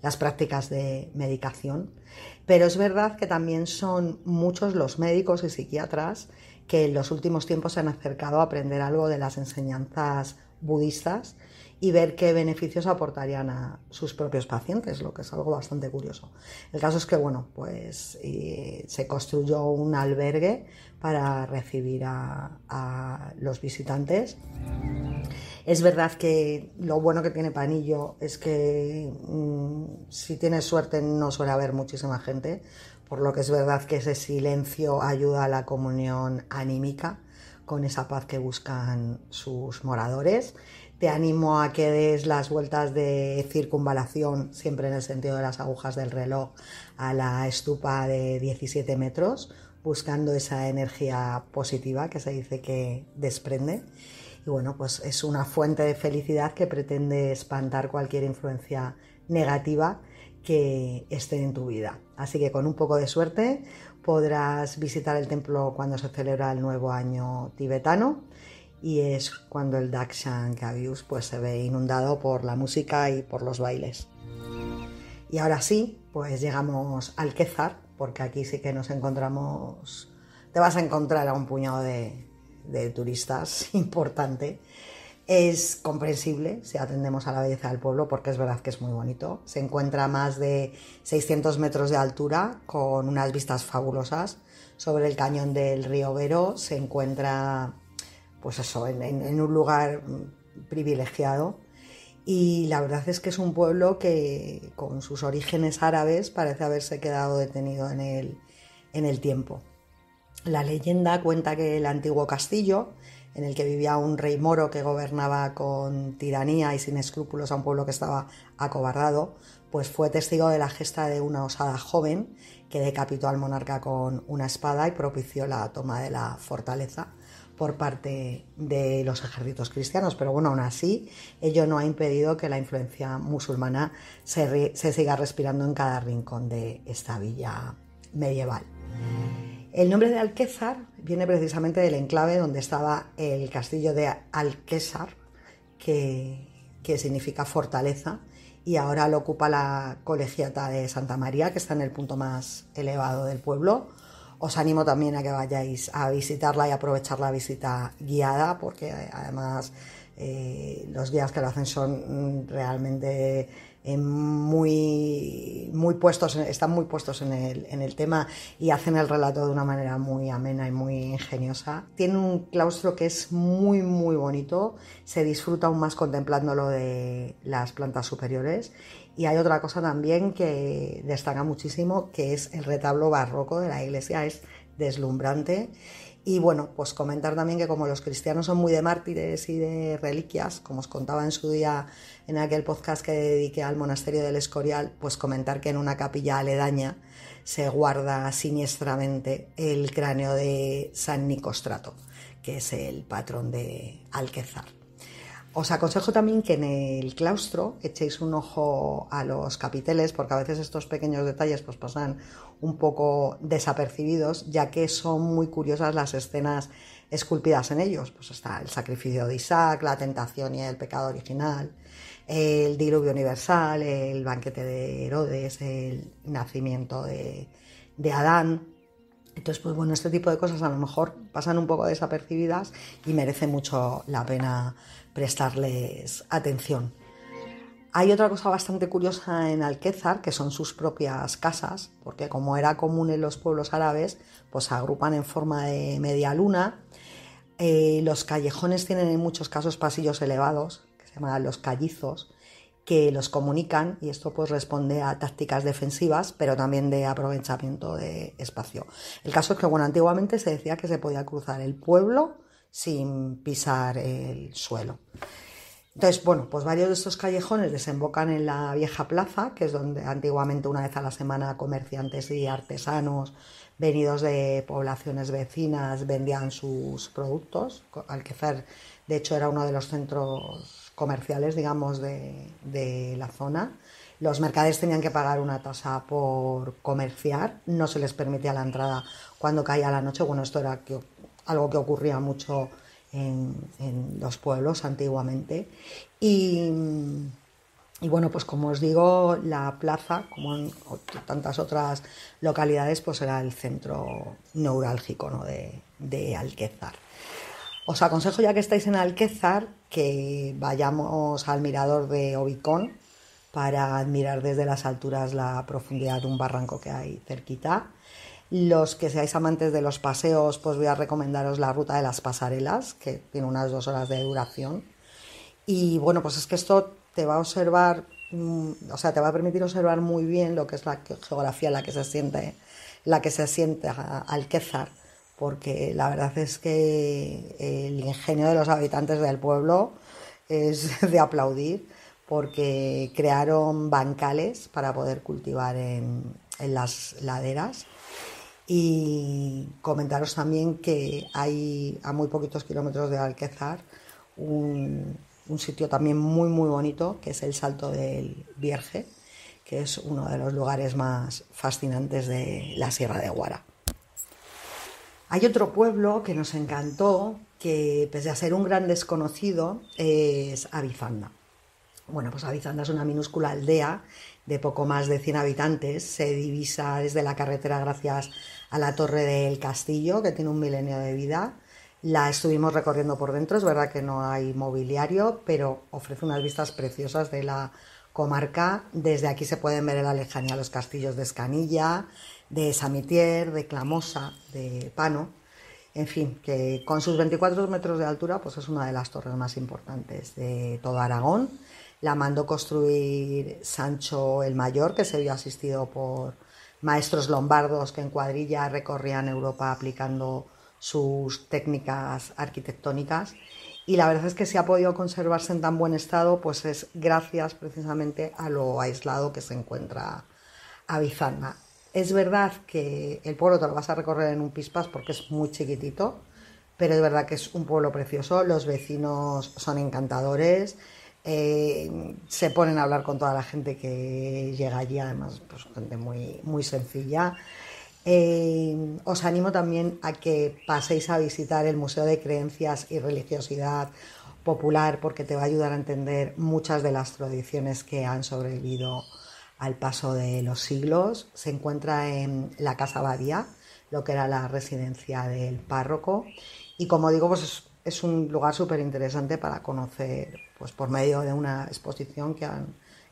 las prácticas de medicación. Pero es verdad que también son muchos los médicos y psiquiatras que en los últimos tiempos se han acercado a aprender algo de las enseñanzas budistas y ver qué beneficios aportarían a sus propios pacientes, lo que es algo bastante curioso. El caso es que, bueno, pues se construyó un albergue para recibir a los visitantes. Es verdad que lo bueno que tiene Panillo es que si tienes suerte no suele haber muchísima gente, por lo que es verdad que ese silencio ayuda a la comunión anímica con esa paz que buscan sus moradores. Te animo a que des las vueltas de circunvalación, siempre en el sentido de las agujas del reloj, a la estupa de 17 metros, buscando esa energía positiva que se dice que desprende. Y bueno, pues es una fuente de felicidad que pretende espantar cualquier influencia negativa que esté en tu vida. Así que con un poco de suerte podrás visitar el templo cuando se celebra el nuevo año tibetano y es cuando el Daksan Kagyu pues se ve inundado por la música y por los bailes. Y ahora sí, pues llegamos al Alquézar, porque aquí sí que nos encontramos, te vas a encontrar a un puñado de turistas importante. Es comprensible si atendemos a la belleza del pueblo, porque es verdad que es muy bonito. Se encuentra a más de 600 metros de altura con unas vistas fabulosas sobre el cañón del río Vero. Se encuentra pues eso, en un lugar privilegiado y la verdad es que es un pueblo que con sus orígenes árabes parece haberse quedado detenido en el tiempo. La leyenda cuenta que el antiguo castillo, en el que vivía un rey moro que gobernaba con tiranía y sin escrúpulos a un pueblo que estaba acobardado, pues fue testigo de la gesta de una osada joven que decapitó al monarca con una espada y propició la toma de la fortaleza por parte de los ejércitos cristianos. Pero bueno, aún así, ello no ha impedido que la influencia musulmana se siga respirando en cada rincón de esta villa medieval. El nombre de Alquézar viene precisamente del enclave donde estaba el castillo de Alquésar, que significa fortaleza, y ahora lo ocupa la colegiata de Santa María, que está en el punto más elevado del pueblo. Os animo también a que vayáis a visitarla y aprovechar la visita guiada, porque además los guías que lo hacen son realmente están muy puestos en el tema y hacen el relato de una manera muy amena y muy ingeniosa. Tiene un claustro que es muy muy bonito, se disfruta aún más contemplándolo de las plantas superiores. Y hay otra cosa también que destaca muchísimo, que es el retablo barroco de la iglesia, es deslumbrante. Y bueno, pues comentar también que como los cristianos son muy de mártires y de reliquias, como os contaba en su día en aquel podcast que dediqué al monasterio del Escorial, pues comentar que en una capilla aledaña se guarda siniestramente el cráneo de San Nicostrato, que es el patrón de Alquezar. Os aconsejo también que en el claustro echéis un ojo a los capiteles, porque a veces estos pequeños detalles pues pasan un poco desapercibidos, ya que son muy curiosas las escenas esculpidas en ellos. Pues está el sacrificio de Isaac, la tentación y el pecado original, el diluvio universal, el banquete de Herodes, el nacimiento de Adán. Entonces, pues bueno, este tipo de cosas a lo mejor pasan un poco desapercibidas y merece mucho la pena prestarles atención. Hay otra cosa bastante curiosa en Alquezar, que son sus propias casas, porque como era común en los pueblos árabes, pues se agrupan en forma de media luna. Los callejones tienen en muchos casos pasillos elevados, que se llaman los callizos, que los comunican, y esto pues responde a tácticas defensivas, pero también de aprovechamiento de espacio. El caso es que bueno, antiguamente se decía que se podía cruzar el pueblo sin pisar el suelo. Entonces, bueno, pues varios de estos callejones desembocan en la vieja plaza, que es donde antiguamente una vez a la semana comerciantes y artesanos venidos de poblaciones vecinas vendían sus productos. Alquezar, de hecho, era uno de los centros comerciales, digamos, de la zona. Los mercaderes tenían que pagar una tasa por comerciar, no se les permitía la entrada cuando caía la noche. Bueno, esto era algo que ocurría mucho en los pueblos antiguamente. Y bueno, pues como os digo, la plaza, como en tantas otras localidades, pues era el centro neurálgico, ¿no?, de Alquezar. Os aconsejo, ya que estáis en Alquezar, que vayamos al mirador de Obicón para admirar desde las alturas la profundidad de un barranco que hay cerquita. Los que seáis amantes de los paseos, pues voy a recomendaros la ruta de las pasarelas, que tiene unas 2 horas de duración. Y bueno, pues es que esto te va a observar, o sea, te va a permitir observar muy bien lo que es la geografía en la que se siente Alquezar, porque la verdad es que el ingenio de los habitantes del pueblo es de aplaudir, porque crearon bancales para poder cultivar en las laderas. Y comentaros también que hay a muy poquitos kilómetros de Alquezar un sitio también muy muy bonito, que es el Salto del Vierge, que es uno de los lugares más fascinantes de la Sierra de Guara. Hay otro pueblo que nos encantó, que pese a ser un gran desconocido, es Avizanda. Bueno, pues Avizanda es una minúscula aldea de poco más de 100 habitantes. Se divisa desde la carretera gracias a la Torre del Castillo, que tiene un milenio de vida. La estuvimos recorriendo por dentro, es verdad que no hay mobiliario, pero ofrece unas vistas preciosas de la comarca. Desde aquí se pueden ver en la lejanía los castillos de Escanilla, de Samitier, de Clamosa, de Pano. En fin, que con sus 24 metros de altura, pues es una de las torres más importantes de todo Aragón. La mandó construir Sancho el Mayor, que se vio asistido por maestros lombardos que en cuadrilla recorrían Europa aplicando sus técnicas arquitectónicas. Y la verdad es que si ha podido conservarse en tan buen estado, pues es gracias precisamente a lo aislado que se encuentra Avizanda. Es verdad que el pueblo te lo vas a recorrer en un pispás porque es muy chiquitito, pero es verdad que es un pueblo precioso, los vecinos son encantadores, se ponen a hablar con toda la gente que llega allí, además pues gente muy, muy sencilla. Os animo también a que paséis a visitar el Museo de Creencias y Religiosidad Popular, porque te va a ayudar a entender muchas de las tradiciones que han sobrevivido al paso de los siglos. Se encuentra en la Casa Abadía, lo que era la residencia del párroco, y como digo, pues es un lugar súper interesante para conocer, pues por medio de una exposición que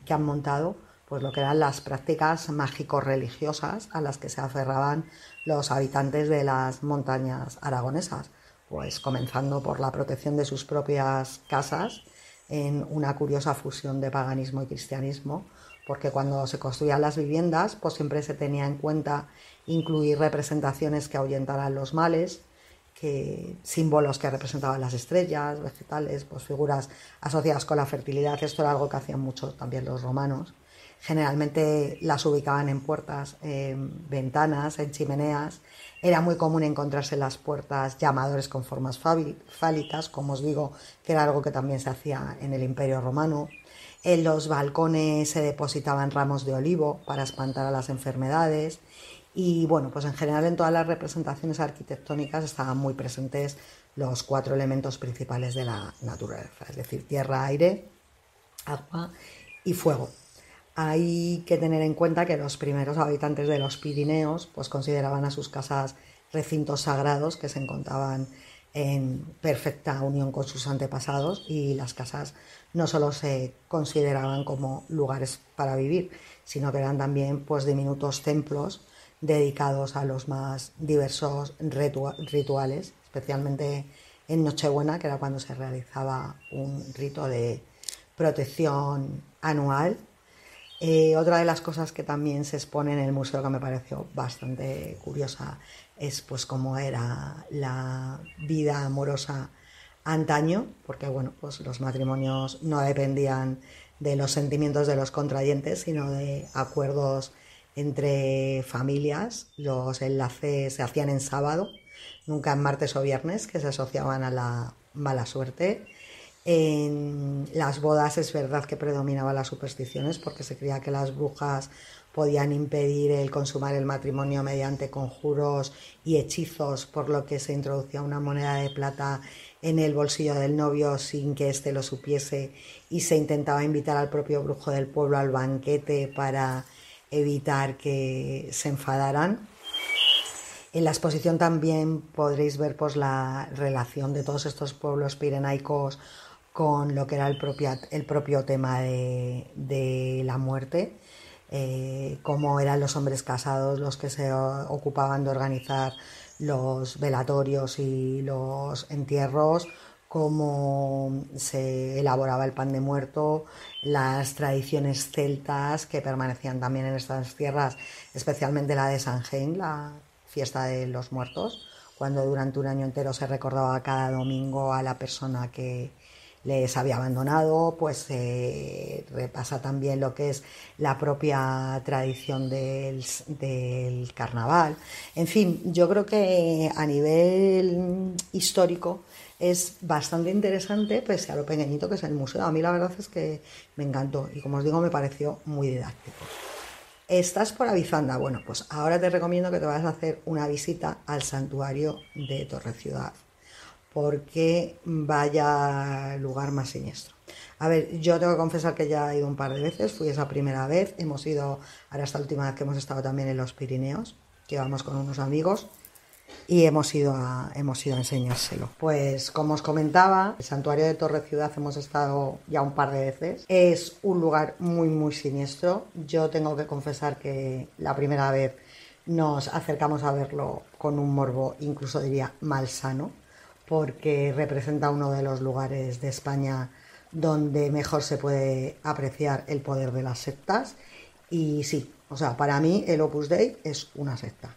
que han montado pues lo que eran las prácticas mágico-religiosas a las que se aferraban los habitantes de las montañas aragonesas, pues comenzando por la protección de sus propias casas en una curiosa fusión de paganismo y cristianismo, porque cuando se construían las viviendas pues siempre se tenía en cuenta incluir representaciones que ahuyentaran los males, símbolos que representaban las estrellas, vegetales, pues figuras asociadas con la fertilidad. Esto era algo que hacían mucho también los romanos. Generalmente las ubicaban en puertas, en ventanas, en chimeneas. Era muy común encontrarse en las puertas llamadores con formas fálicas, como os digo, que era algo que también se hacía en el Imperio Romano. En los balcones se depositaban ramos de olivo para espantar a las enfermedades. Y bueno, pues en general en todas las representaciones arquitectónicas estaban muy presentes los 4 elementos principales de la naturaleza, es decir, tierra, aire, agua y fuego. Hay que tener en cuenta que los primeros habitantes de los Pirineos pues consideraban a sus casas recintos sagrados que se encontraban en perfecta unión con sus antepasados, y las casas no solo se consideraban como lugares para vivir, sino que eran también pues diminutos templos dedicados a los más diversos rituales, especialmente en Nochebuena, que era cuando se realizaba un rito de protección anual. Otra de las cosas que también se expone en el museo, que me pareció bastante curiosa, es pues cómo era la vida amorosa antaño, porque bueno, pues los matrimonios no dependían de los sentimientos de los contrayentes, sino de acuerdos entre familias. Los enlaces se hacían en sábado, nunca en martes o viernes, que se asociaban a la mala suerte. En las bodas es verdad que predominaban las supersticiones, porque se creía que las brujas podían impedir el consumar el matrimonio mediante conjuros y hechizos, por lo que se introducía una moneda de plata en el bolsillo del novio sin que éste lo supiese, y se intentaba invitar al propio brujo del pueblo al banquete para evitar que se enfadaran. En la exposición también podréis ver pues la relación de todos estos pueblos pirenaicos con lo que era el propio tema de la muerte, cómo eran los hombres casados los que se ocupaban de organizar los velatorios y los entierros, cómo se elaboraba el pan de muerto, las tradiciones celtas que permanecían también en estas tierras, especialmente la de Samhain, la fiesta de los muertos, cuando durante un año entero se recordaba cada domingo a la persona que les había abandonado. Pues repasa también lo que es la propia tradición del carnaval. En fin, yo creo que a nivel histórico es bastante interesante, pese a lo pequeñito que es el museo. A mí la verdad es que me encantó y, como os digo, me pareció muy didáctico. ¿Estás por Avizanda? Bueno, pues ahora te recomiendo que te vayas a hacer una visita al santuario de Torreciudad, porque vaya lugar más siniestro. A ver, yo tengo que confesar que ya he ido un par de veces, fui esa primera vez, hemos ido, ahora esta última vez que hemos estado también en los Pirineos, que vamos con unos amigos, y hemos ido a enseñárselo. Pues como os comentaba, el santuario de Torreciudad hemos estado ya un par de veces. Es un lugar muy muy siniestro. Yo tengo que confesar que la primera vez nos acercamos a verlo con un morbo, incluso diría malsano, porque representa uno de los lugares de España donde mejor se puede apreciar el poder de las sectas. Y sí, o sea, para mí el Opus Dei es una secta.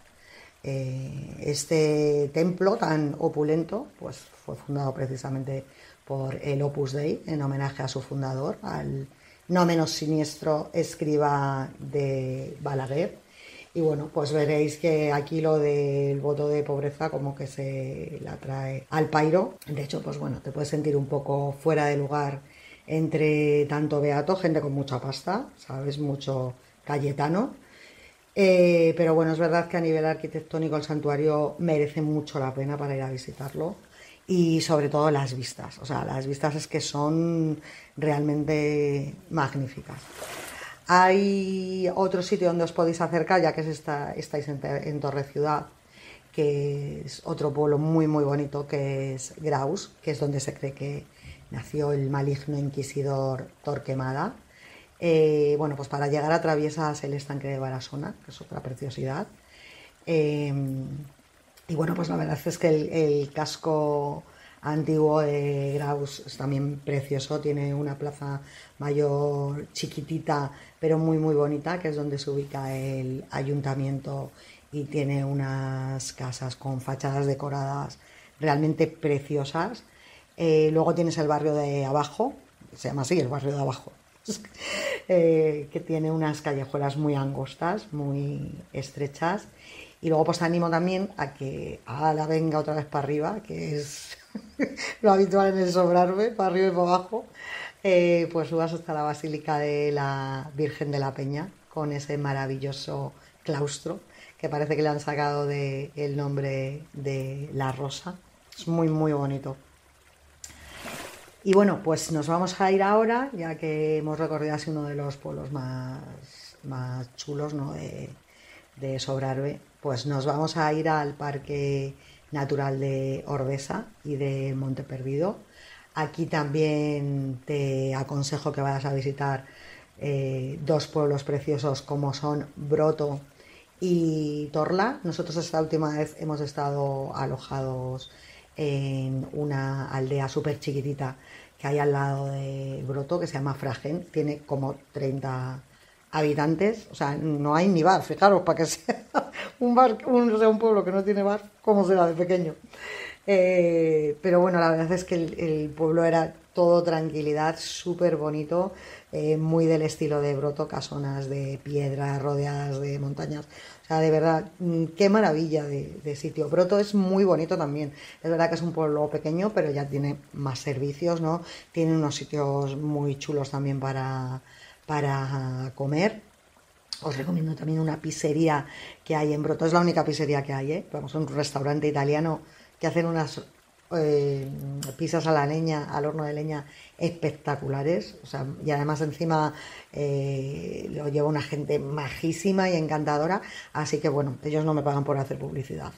Este templo tan opulento pues fue fundado precisamente por el Opus Dei, en homenaje a su fundador, al no menos siniestro escriba de Balaguer. Y bueno, pues veréis que aquí lo del voto de pobreza como que se la trae al pairo. De hecho, pues bueno, te puedes sentir un poco fuera de lugar entre tanto beato, gente con mucha pasta, ¿sabes? Mucho cayetano. Pero bueno, es verdad que a nivel arquitectónico el santuario merece mucho la pena para ir a visitarlo, y sobre todo las vistas. O sea, las vistas es que son realmente magníficas. Hay otro sitio donde os podéis acercar, ya que estáis en Torreciudad, que es otro pueblo muy muy bonito, que es Graus, que es donde se cree que nació el maligno inquisidor Torquemada. Bueno, pues para llegar atraviesas el estanque de Barasona, que es otra preciosidad. Eh, y bueno, pues la verdad es que el casco antiguo de Graus es también precioso, tiene una plaza mayor chiquitita, pero muy muy bonita, que es donde se ubica el ayuntamiento y tiene unas casas con fachadas decoradas realmente preciosas. Luego tienes el barrio de abajo, se llama así, el barrio de abajo, que tiene unas callejuelas muy angostas, muy estrechas. Y luego pues te animo también a que la venga otra vez para arriba, que es lo habitual en el Sobrarbe, para arriba y para abajo. Pues subas hasta la Basílica de la Virgen de la Peña, con ese maravilloso claustro, que parece que le han sacado el nombre de la rosa. Es muy, muy bonito. Y bueno, pues nos vamos a ir ahora, ya que hemos recorrido así uno de los pueblos más chulos, ¿no? de Sobrarbe, pues nos vamos a ir al Parque Natural de Ordesa y de Monte Perdido. Aquí también te aconsejo que vayas a visitar dos pueblos preciosos como son Broto y Torla. Nosotros esta última vez hemos estado alojados en una aldea súper chiquitita que hay al lado de Broto, que se llama Fragen, tiene como 30 habitantes, o sea, no hay ni bar, fijaros, para que sea un bar, un pueblo que no tiene bar, ¿cómo será de pequeño? Pero bueno, la verdad es que el pueblo era todo tranquilidad, súper bonito, muy del estilo de Broto, casonas de piedra rodeadas de montañas. O sea, de verdad, qué maravilla de sitio. Broto es muy bonito también. Es verdad que es un pueblo pequeño, pero ya tiene más servicios, ¿no? Tiene unos sitios muy chulos también para comer. Os recomiendo también una pizzería que hay en Broto, es la única pizzería que hay, ¿eh? Vamos a un restaurante italiano que hacen unas pizzas a la leña, al horno de leña, espectaculares. O sea, y además encima lo lleva una gente majísima y encantadora. Así que bueno, ellos no me pagan por hacer publicidad,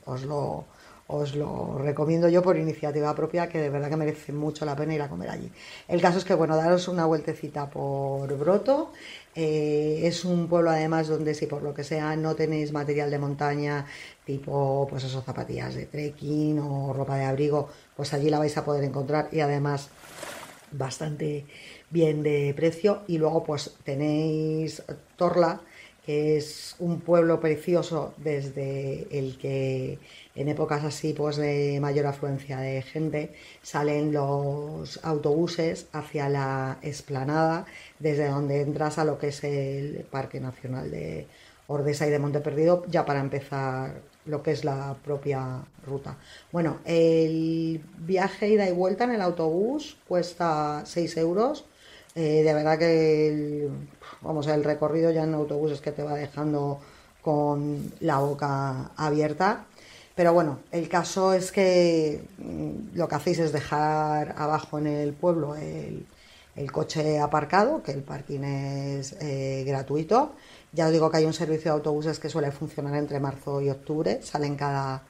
os lo recomiendo yo por iniciativa propia, que de verdad que merece mucho la pena ir a comer allí. El caso es que, bueno, daros una vueltecita por Broto. Es un pueblo además donde si por lo que sea no tenéis material de montaña, tipo pues eso, zapatillas de trekking o ropa de abrigo, pues allí la vais a poder encontrar y además bastante bien de precio. Y luego pues tenéis Torla, que es un pueblo precioso desde el que en épocas así pues de mayor afluencia de gente salen los autobuses hacia la explanada, desde donde entras a lo que es el Parque Nacional de Ordesa y de Monte Perdido, ya para empezar lo que es la propia ruta. Bueno, el viaje ida y vuelta en el autobús cuesta 6 euros. De verdad que el recorrido ya en autobús es que te va dejando con la boca abierta. Pero bueno, el caso es que lo que hacéis es dejar abajo en el pueblo el coche aparcado, que el parking es gratuito. Ya os digo que hay un servicio de autobuses que suele funcionar entre marzo y octubre, salen cada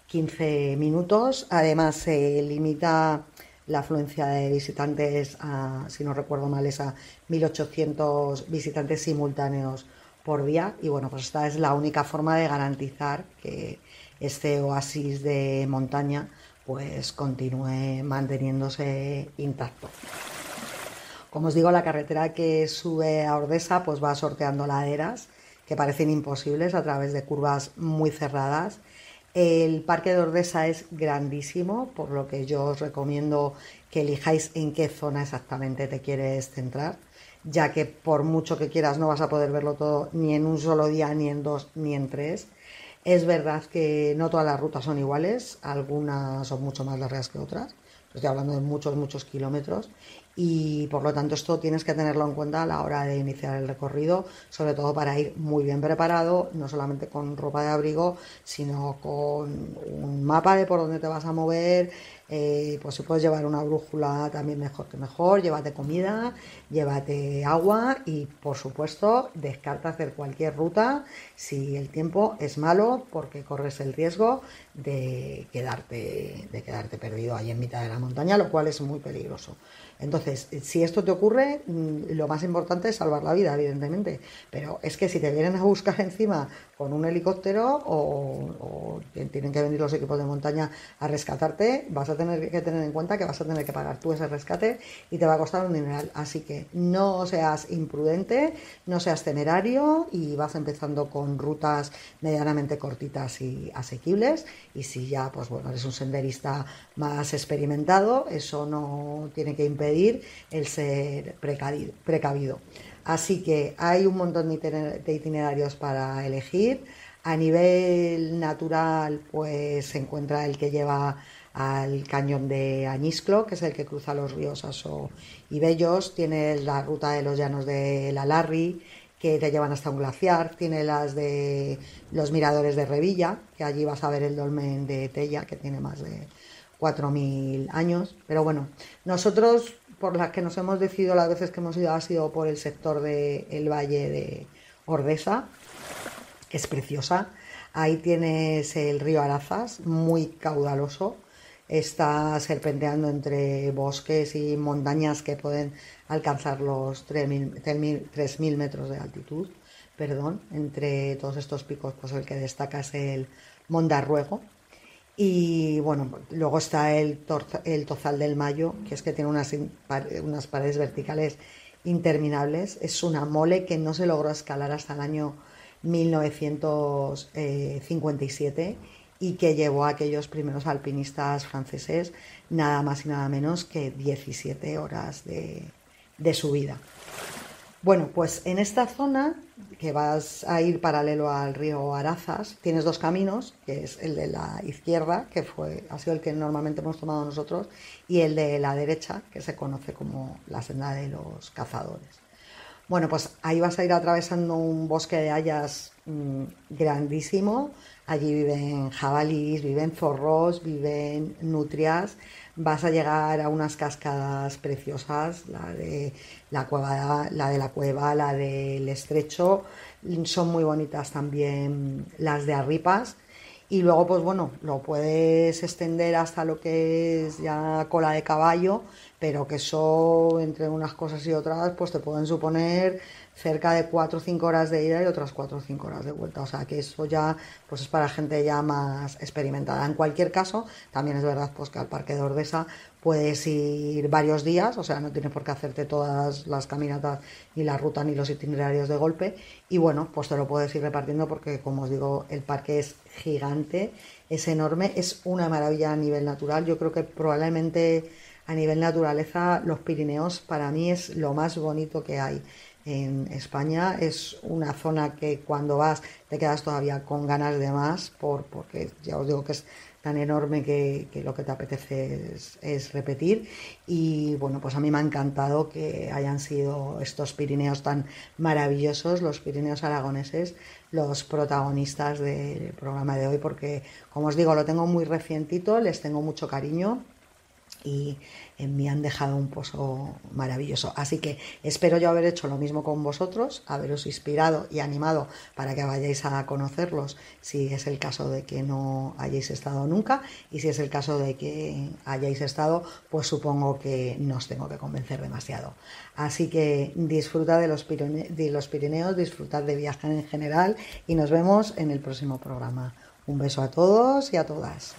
15 minutos. Además, se limita la afluencia de visitantes a, si no recuerdo mal, es a 1.800 visitantes simultáneos por día. Y bueno, pues esta es la única forma de garantizar que este oasis de montaña pues continúe manteniéndose intacto. Como os digo, la carretera que sube a Ordesa pues va sorteando laderas que parecen imposibles a través de curvas muy cerradas. El parque de Ordesa es grandísimo, por lo que yo os recomiendo que elijáis en qué zona exactamente te quieres centrar, ya que por mucho que quieras no vas a poder verlo todo ni en un solo día, ni en dos, ni en tres. Es verdad que no todas las rutas son iguales, algunas son mucho más largas que otras, estoy hablando de muchos, muchos kilómetros y por lo tanto esto tienes que tenerlo en cuenta a la hora de iniciar el recorrido, sobre todo para ir muy bien preparado, no solamente con ropa de abrigo, sino con un mapa de por dónde te vas a mover, pues si puedes llevar una brújula también mejor que mejor, llévate comida, llévate agua y por supuesto descarta hacer cualquier ruta si el tiempo es malo porque corres el riesgo de quedarte perdido ahí en mitad de la montaña, lo cual es muy peligroso. Entonces, si esto te ocurre, lo más importante es salvar la vida, evidentemente, pero es que si te vienen a buscar encima con un helicóptero o tienen que venir los equipos de montaña a rescatarte, vas a tener que tener en cuenta que vas a tener que pagar tú ese rescate y te va a costar un dineral. Así que no seas imprudente, no seas temerario y vas empezando con rutas medianamente cortitas y asequibles. Y si ya, pues bueno, eres un senderista más experimentado, eso no tiene que impedir el ser precavido. Así que hay un montón de itinerarios para elegir. A nivel natural, pues se encuentra el que lleva al cañón de Añisclo, que es el que cruza los ríos Aso y Bellos. Tiene la ruta de los llanos de la Larri, que te llevan hasta un glaciar. Tiene las de los miradores de Revilla, que allí vas a ver el dolmen de Tella, que tiene más de 4.000 años. Pero bueno, nosotros, por las que nos hemos decidido las veces que hemos ido, ha sido por el sector del Valle de Ordesa, que es preciosa. Ahí tienes el río Arazas, muy caudaloso. Está serpenteando entre bosques y montañas que pueden alcanzar los 3.000 metros de altitud. Perdón, entre todos estos picos, pues el que destaca es el Mondarruego. Y bueno, luego está el Tozal del Mayo, que es que tiene unas paredes verticales interminables. Es una mole que no se logró escalar hasta el año 1957 y que llevó a aquellos primeros alpinistas franceses nada más y nada menos que 17 horas de subida. Bueno, pues en esta zona, que vas a ir paralelo al río Arazas, tienes dos caminos, que es el de la izquierda, que ha sido el que normalmente hemos tomado nosotros, y el de la derecha, que se conoce como la senda de los cazadores. Bueno, pues ahí vas a ir atravesando un bosque de hayas grandísimo. Allí viven jabalís, viven zorros, viven nutrias. Vas a llegar a unas cascadas preciosas, la de la cueva, la del Estrecho. Son muy bonitas también las de Arripas. Y luego, pues bueno, lo puedes extender hasta lo que es ya Cola de Caballo, pero que eso, entre unas cosas y otras, pues te pueden suponer cerca de 4 o 5 horas de ida y otras 4 o 5 horas de vuelta. O sea que eso ya pues es para gente ya más experimentada. En cualquier caso, también es verdad pues que al Parque de Ordesa puedes ir varios días, o sea, no tienes por qué hacerte todas las caminatas, ni la ruta, ni los itinerarios de golpe. Y bueno, pues te lo puedes ir repartiendo porque, como os digo, el parque es gigante, es enorme, es una maravilla a nivel natural. Yo creo que probablemente a nivel naturaleza los Pirineos para mí es lo más bonito que hay en España. Es una zona que cuando vas te quedas todavía con ganas de más porque ya os digo que es tan enorme que lo que te apetece es repetir. Y bueno, pues a mí me ha encantado que hayan sido estos Pirineos tan maravillosos, los Pirineos aragoneses, los protagonistas del programa de hoy, porque como os digo, lo tengo muy recientito, les tengo mucho cariño y en mí han dejado un pozo maravilloso. Así que espero yo haber hecho lo mismo con vosotros, haberos inspirado y animado para que vayáis a conocerlos si es el caso de que no hayáis estado nunca, y si es el caso de que hayáis estado, pues supongo que no os tengo que convencer demasiado. Así que disfrutad de los Pirineos, disfrutad de viajar en general y nos vemos en el próximo programa. Un beso a todos y a todas.